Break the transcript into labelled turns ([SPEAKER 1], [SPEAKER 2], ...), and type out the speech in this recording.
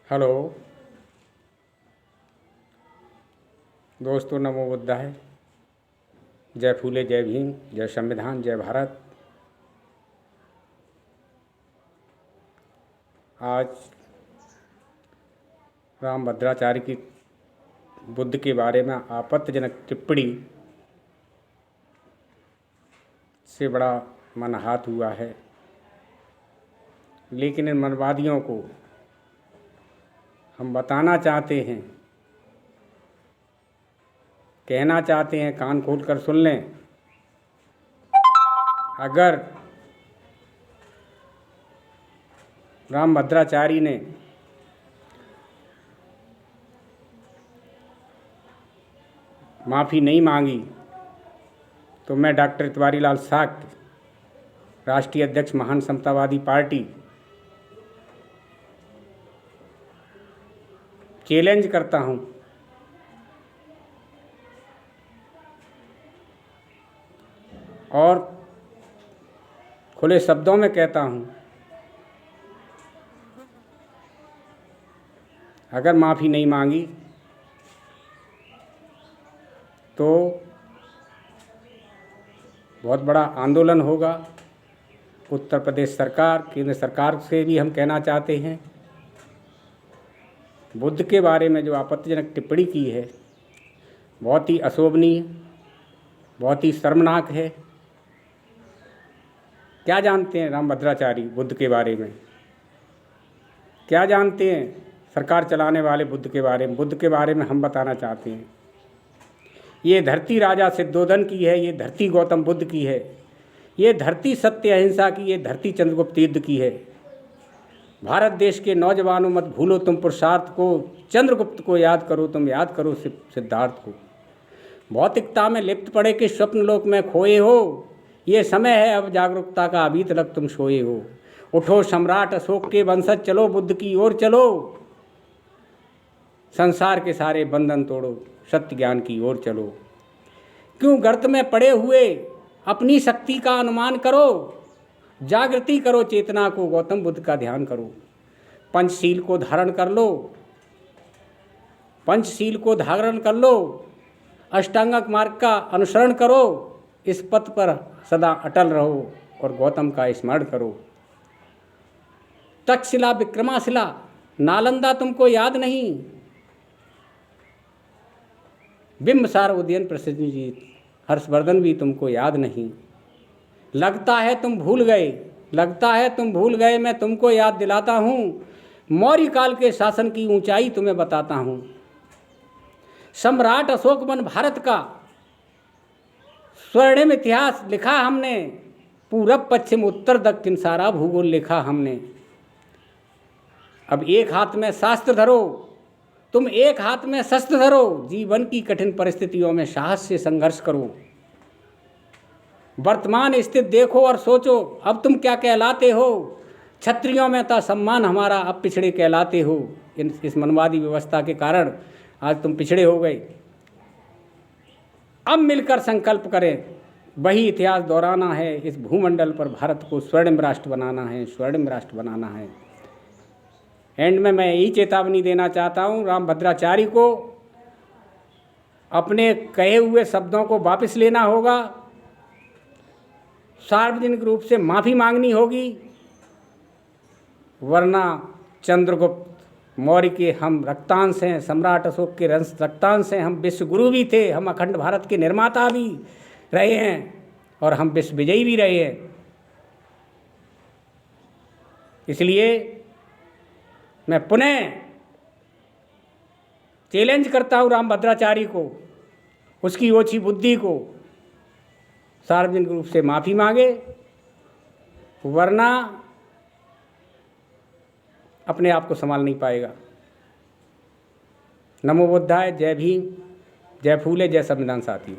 [SPEAKER 1] Hello दोस्तों, नमो बुद्धाय। जय फूले, जय भीम, जय संविधान, जय भारत। आज राम भद्राचार्य की बुद्ध के बारे में आपत्तिजनक टिप्पणी से बड़ा मन आहत हुआ है, लेकिन इन मनवादियों को हम बताना चाहते हैं, कहना चाहते हैं, कान खोल कर सुन लें। अगर राम भद्राचार्य ने माफ़ी नहीं मांगी तो मैं डॉक्टर तिवारी लाल शाक्य, राष्ट्रीय अध्यक्ष महान समतावादी पार्टी, चैलेंज करता हूं और खुले शब्दों में कहता हूं, अगर माफ़ी नहीं मांगी तो बहुत बड़ा आंदोलन होगा। उत्तर प्रदेश सरकार, केंद्र सरकार से भी हम कहना चाहते हैं, बुद्ध के बारे में जो आपत्तिजनक टिप्पणी की है बहुत ही अशोभनीय, बहुत ही शर्मनाक है। क्या जानते हैं राम भद्राचार्य बुद्ध के बारे में? क्या जानते हैं सरकार चलाने वाले बुद्ध के बारे में? बुद्ध के बारे में हम बताना चाहते हैं, ये धरती राजा सिद्धोधन की है, ये धरती गौतम बुद्ध की है, ये धरती सत्य अहिंसा की, ये धरती चंद्रगुप्त युद्ध की है। भारत देश के नौजवानों, मत भूलो तुम पुरुषार्थ को, चंद्रगुप्त को याद करो, तुम याद करो सिद्धार्थ को। भौतिकता में लिप्त पड़े के स्वप्न लोक में खोए हो, ये समय है अब जागरूकता का, अभी तक तुम सोए हो। उठो सम्राट अशोक के वंशज, चलो बुद्ध की ओर चलो, संसार के सारे बंधन तोड़ो, सत्य ज्ञान की ओर चलो। क्यों गर्त में पड़े हुए अपनी शक्ति का अनुमान करो, जागृति करो चेतना को, गौतम बुद्ध का ध्यान करो। पंचशील को धारण कर लो, पंचशील को धारण कर लो, अष्टांगक मार्ग का अनुसरण करो, इस पथ पर सदा अटल रहो और गौतम का स्मरण करो। तक्षशिला, विक्रमाशिला, नालंदा तुमको याद नहीं, बिंबसार, उदयन, प्रसेनजीत, हर्षवर्धन भी तुमको याद नहीं। लगता है तुम भूल गए, लगता है तुम भूल गए, मैं तुमको याद दिलाता हूँ, मौर्य काल के शासन की ऊंचाई तुम्हें बताता हूँ। सम्राट अशोक वन भारत का स्वर्णिम इतिहास लिखा हमने, पूरब पश्चिम उत्तर दक्षिण सारा भूगोल लिखा हमने। अब एक हाथ में शास्त्र धरो, तुम एक हाथ में शस्त्र धरो, जीवन की कठिन परिस्थितियों में साहस से संघर्ष करो। वर्तमान स्थिति देखो और सोचो, अब तुम क्या कहलाते हो। क्षत्रियों में था सम्मान हमारा, अब पिछड़े कहलाते हो। इस मनवादी व्यवस्था के कारण आज तुम पिछड़े हो गए। अब मिलकर संकल्प करें, वही इतिहास दोहराना है, इस भूमंडल पर भारत को स्वर्णिम राष्ट्र बनाना है, स्वर्णिम राष्ट्र बनाना है। एंड में मैं यही चेतावनी देना चाहता हूँ, राम भद्राचार्य को अपने कहे हुए शब्दों को वापस लेना होगा, सार्वजनिक रूप से माफ़ी मांगनी होगी, वरना चंद्रगुप्त मौर्य के हम रक्तांश हैं, सम्राट अशोक के रक्तांश हैं, हम विश्व गुरु भी थे, हम अखंड भारत के निर्माता भी रहे हैं और हम विश्व विजयी भी रहे हैं। इसलिए मैं पुनः चैलेंज करता हूँ राम भद्राचार्य को, उसकी ओछी बुद्धि को, सार्वजनिक रूप से माफ़ी मांगे, वरना अपने आप को संभाल नहीं पाएगा। नमो बुद्धाय, जय भीम, जय फूले, जय संविधान साथियों।